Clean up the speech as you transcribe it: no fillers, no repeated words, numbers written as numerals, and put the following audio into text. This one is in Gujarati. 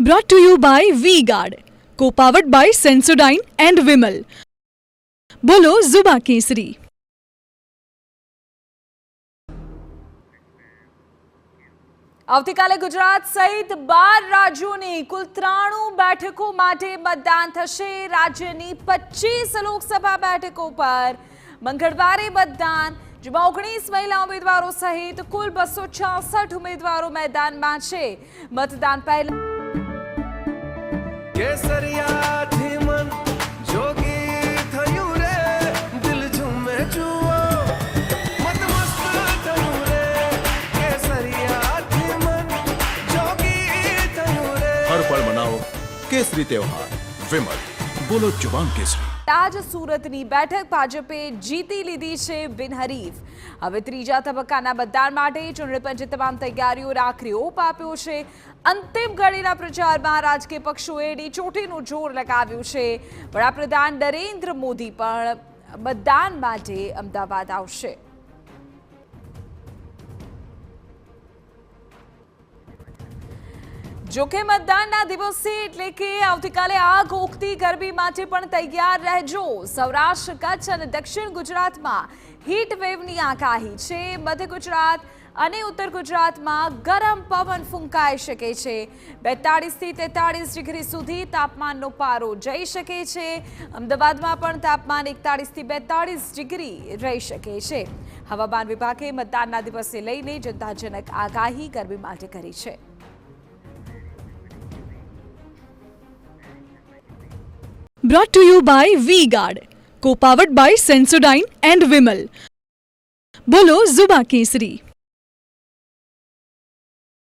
Brought to you by V-Guard, co-powered by Sensodyne and Vimal. બોલો ઝુબા કેસરી. આવતીકાલે ગુજરાત સહિત 12 રાજ્યોની કુલ 93 બેઠકો માટે મતદાન થશે. રાજ્યની 25 લોકસભા બેઠકો પર મંગળવારે મતદાન, જેમાં 19 મહિલા ઉમેદવારો સહિત કુલ 266 ઉમેદવારો મેદાનમાં છે. મતદાન પહેલા કેસરિયાથી મન જોગી થયું રે, દિલ ઝૂમે જુઓ મત મસ્ત થયું રે. કેસરિયાથી મન જોગી થયું રે. હર પળ મનાવો કેસરી તહેવાર. વિમલ, બોલો જુબાન કેસરી. આજ સુરતની બેઠક ભાજપે જીતી લીધી છે બિનહરીફ. હવે ત્રીજા તબક્કાના મતદાન માટે ચૂંટણી પંચે તમામ તૈયારીઓ આખરી ઓપ આપ્યો છે. અંતિમ ઘડીના પ્રચારમાં રાજકીય પક્ષોએ ચોટીનું જોર લગાવ્યું છે. વડાપ્રધાન નરેન્દ્ર મોદી પણ મતદાન માટે અમદાવાદ આવશે. જોકે મતદાનના દિવસે એટલે કે આવતીકાલે આગ ઓકતી ગરમી માટે પણ તૈયાર રહેજો. સૌરાષ્ટ્ર, કચ્છ અને દક્ષિણ ગુજરાતમાં હીટ વેવની આગાહી છે. મધ્ય ગુજરાત અને ઉત્તર ગુજરાતમાં ગરમ પવન ફૂંકાઈ શકે છે. 42 થી 43 ડિગ્રી સુધી તાપમાનનો પારો જઈ શકે છે. અમદાવાદમાં પણ તાપમાન 41 થી 42 ડિગ્રી રહી શકે છે. હવામાન વિભાગે મતદાનના દિવસે લઈને ચિંતાજનક આગાહી ગરમી માટે કરી છે. Brought to you by V-Guard, co-powered by Sensodyne and Vimal. બોલો ઝુબા કેસરી.